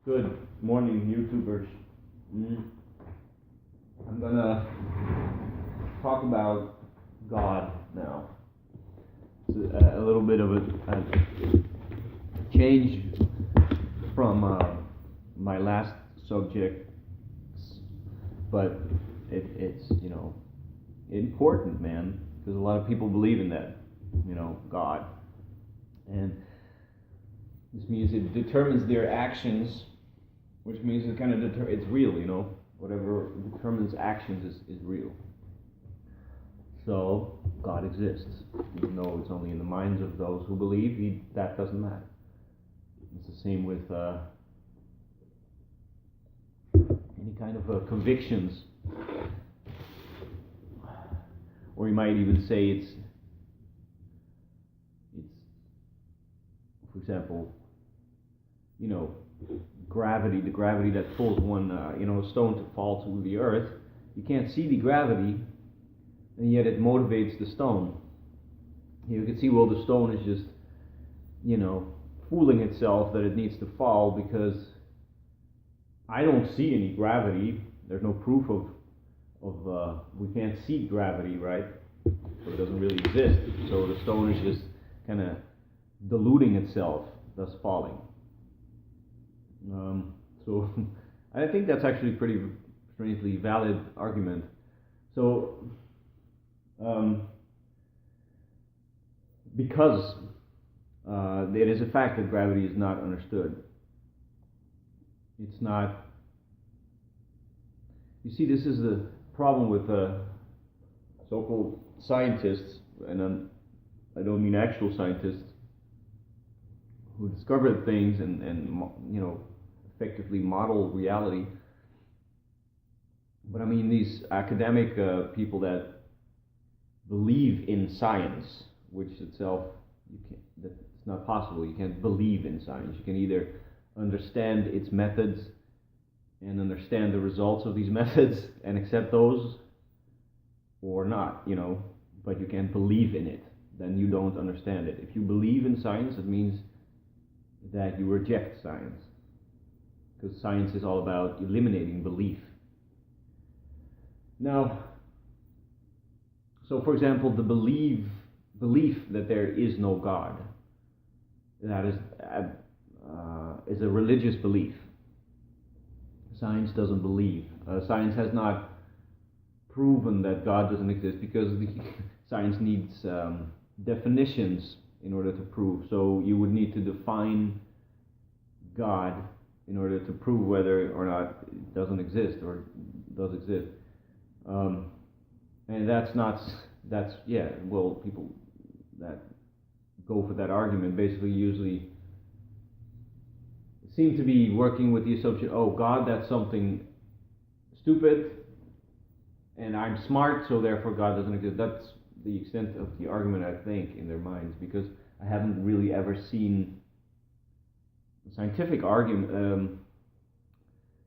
Good morning, YouTubers. I'm gonna talk about God now. It's a little bit of a change from my last subject, but it's important, man, because a lot of people believe in that, God, and this means it determines their actions. Which means it kind of it's real, whatever determines actions is real. So God exists, even though it's only in the minds of those who believe. That doesn't matter. It's the same with any kind of convictions, or you might even say it's for example, the gravity that pulls one, stone to fall to the earth. You can't see the gravity, and yet it motivates the stone. You can see, well, the stone is just, fooling itself that it needs to fall because I don't see any gravity. There's no proof of we can't see gravity, right? So it doesn't really exist. So the stone is just kind of deluding itself, thus falling. So I think that's actually a pretty strangely valid argument. So because it is a fact that gravity is not understood. It's not. You see, this is the problem with so-called scientists, and I don't mean actual scientists, who discovered things and effectively model reality. But I mean these academic people that believe in science, which itself that's not possible. You can't believe in science. You can either understand its methods and understand the results of these methods and accept those, or not. But you can't believe in it. Then you don't understand it. If you believe in science, it means that you reject science, because science is all about eliminating belief. Now, so for example, the belief that there is no God, that is a religious belief. Science doesn't believe. Science has not proven that God doesn't exist, because science needs definitions in order to prove. So you would need to define God in order to prove whether or not it doesn't exist or does exist. And people that go for that argument basically usually seem to be working with the assumption, oh, God, that's something stupid, and I'm smart, so therefore God doesn't exist. That's the extent of the argument, I think, in their minds, because I haven't really ever seen a scientific argument,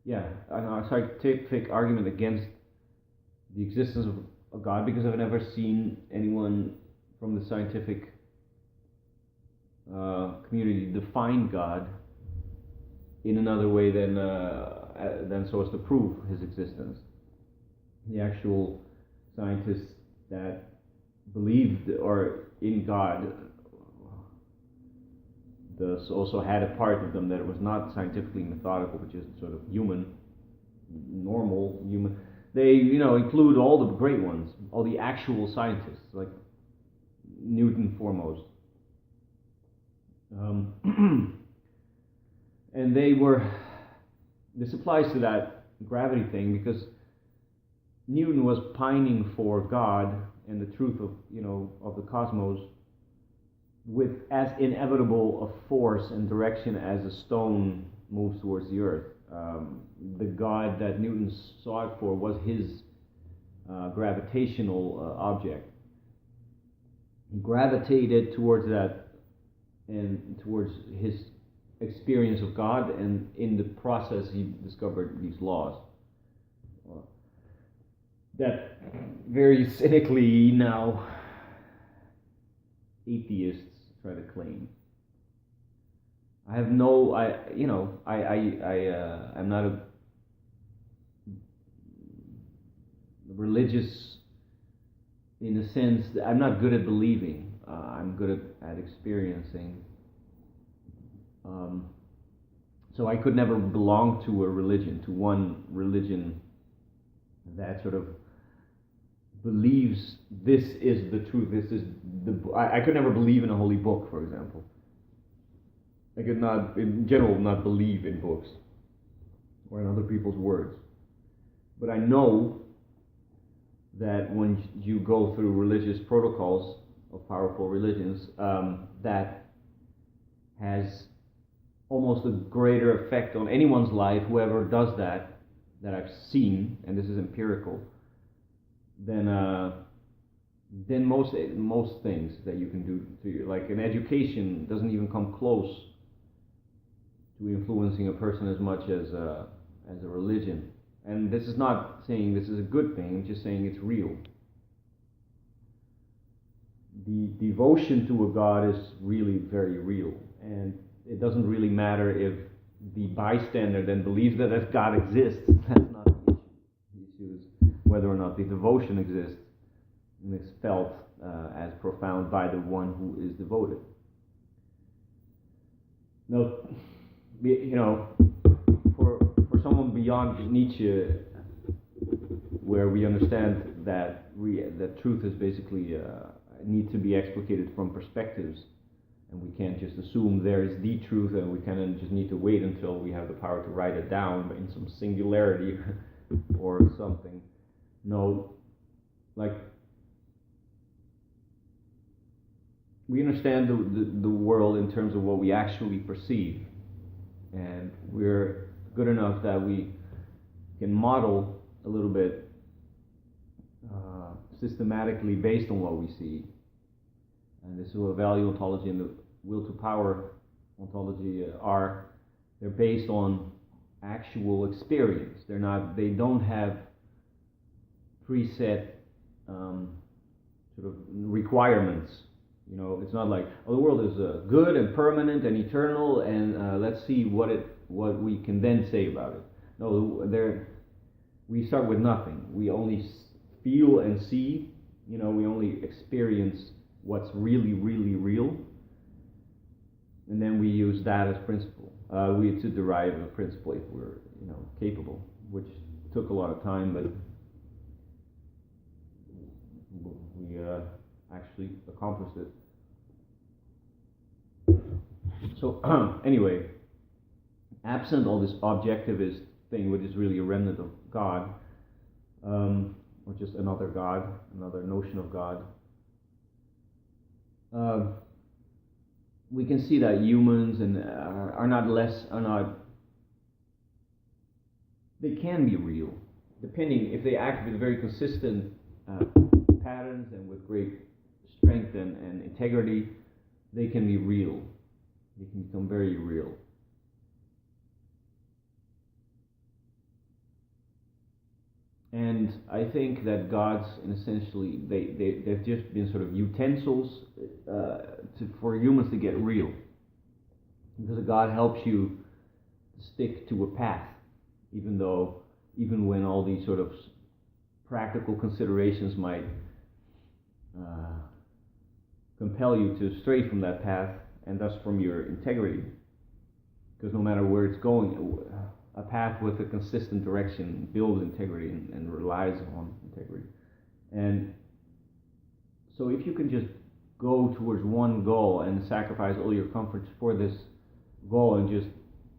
a scientific argument against the existence of a God, because I've never seen anyone from the scientific community define God in another way than so as to prove his existence. The actual scientists that believed or in God thus also had a part of them that was not scientifically methodical, which is sort of normal human. They, include all the great ones, all the actual scientists, like Newton foremost. And this applies to that gravity thing, because Newton was pining for God and the truth of the cosmos with as inevitable a force and direction as a stone moves towards the earth. The God that Newton sought for was his gravitational object. He gravitated towards that and towards his experience of God, and in the process he discovered these laws that very cynically now atheists try to claim. I have no, I'm not a religious in a sense. I'm not good at believing. I'm good at experiencing. So I could never belong to a religion, to one religion that sort of believes this is the truth. This is I could never believe in a holy book, for example. I could not, in general, not believe in books or in other people's words. But I know that when you go through religious protocols of powerful religions, that has almost a greater effect on anyone's life, whoever does that I've seen, and this is empirical, than most things that you can do to you. Like an education doesn't even come close to influencing a person as much as a religion. And this is not saying this is a good thing, I'm just saying it's real. The devotion to a God is really very real, and it doesn't really matter if the bystander then believes that God exists. That's not the issue. The issue is whether or not the devotion exists and is felt as profound by the one who is devoted. Now, for someone beyond Nietzsche, where we understand that that truth is basically need to be explicated from perspectives, and we can't just assume there is the truth, and we kind of just need to wait until we have the power to write it down in some singularity or something. No, like we understand the world in terms of what we actually perceive, and we're good enough that we can model a little bit systematically based on what we see. And this is what value ontology and the will to power ontology are. They're based on actual experience. They don't have preset sort of requirements. It's not like, the world is good and permanent and eternal, and let's see what we can then say about it. No, we start with nothing. We only feel and see. We only experience what's really, really real, and then we use that as principle. We to derive a principle if we're capable, which took a lot of time, but we actually accomplished it. So anyway, absent all this objectivist thing, which is really a remnant of God, or just another God, another notion of God, we can see that humans they can be real, depending if they act with very consistent patterns and with great strength and integrity. They can be real. They can become very real. And I think that gods, essentially, they've just been sort of utensils for humans to get real. Because a god helps you stick to a path, even when all these sort of practical considerations might compel you to stray from that path, and thus from your integrity. Because no matter where it's going, a path with a consistent direction builds integrity and relies on integrity. And so if you can just go towards one goal and sacrifice all your comforts for this goal and just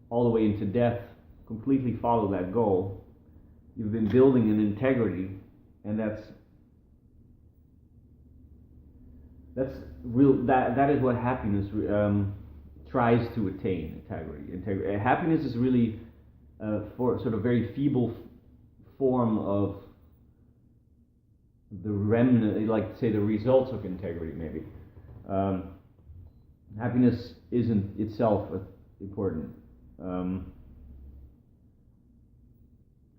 all the way into death completely follow that goal, you've been building an integrity, and that's real. That is what happiness tries to attain. Integrity. Happiness is really for sort of very feeble form of the remnant, like say the results of integrity. Maybe happiness isn't itself important.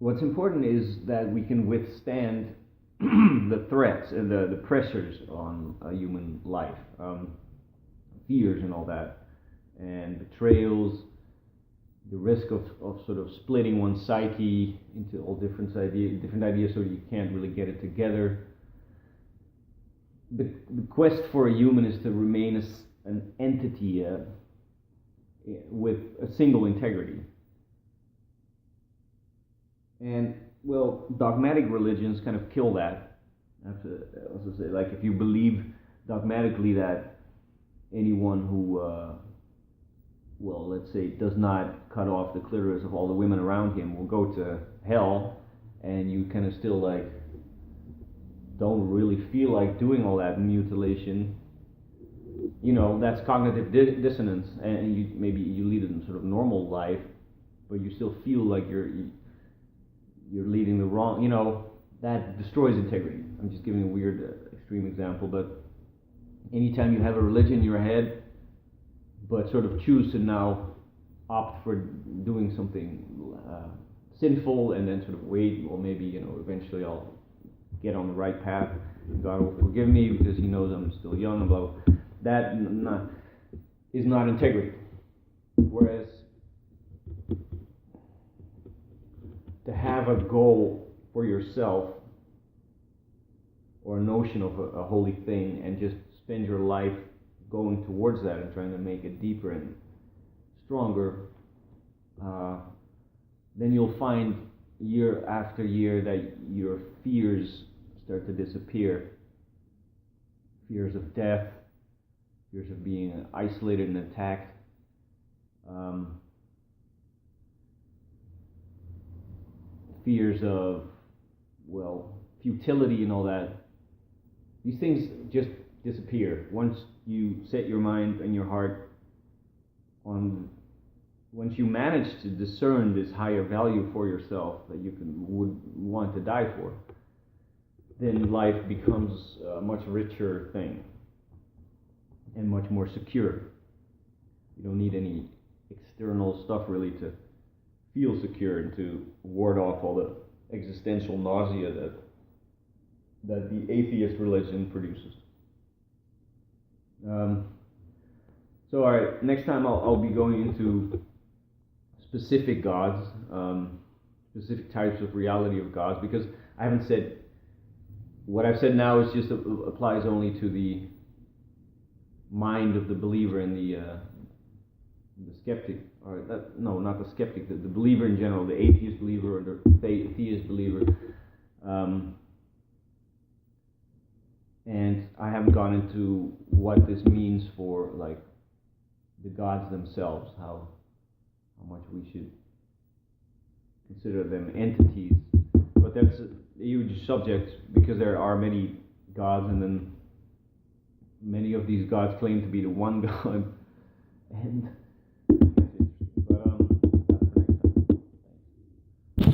What's important is that we can withstand the threats and the pressures on a human life, fears and all that. and betrayals, the risk of sort of splitting one's psyche into all different ideas so you can't really get it together. The quest for a human is to remain as an entity with a single integrity. And, well, dogmatic religions kind of kill that. I have to also say, like, if you believe dogmatically that anyone who, well, let's say, does not cut off the clitoris of all the women around him will go to hell, and you kind of still, like, don't really feel like doing all that mutilation, you know, that's cognitive dissonance, and maybe you lead a sort of normal life, but you still feel like you're leading the wrong, you know, that destroys integrity. I'm just giving a weird, extreme example, but anytime you have a religion in your head, but sort of choose to now opt for doing something sinful, and then sort of wait, well, maybe, you know, eventually I'll get on the right path, and God will forgive me because He knows I'm still young, and blah, blah. That is not integrity. Whereas to have a goal for yourself, or a notion of a holy thing, and just spend your life going towards that and trying to make it deeper and stronger, then you'll find year after year that your fears start to disappear. Fears of death, fears of being isolated and attacked, fears of, well, futility and all that. These things just disappear once you set your mind and your heart on, once you manage to discern this higher value for yourself that you would want to die for, then life becomes a much richer thing and much more secure. You don't need any external stuff really to feel secure and to ward off all the existential nausea that the atheist religion produces. So, all right, next time I'll be going into specific gods, specific types of reality of gods, because I haven't said, what I've said now is just applies only to the mind of the believer and the skeptic, or no, not the skeptic, the believer in general, the atheist believer or the theist believer. And I haven't gone into what this means for, like, the gods themselves, how much we should consider them entities. But that's a huge subject, because there are many gods, and then many of these gods claim to be the one God, and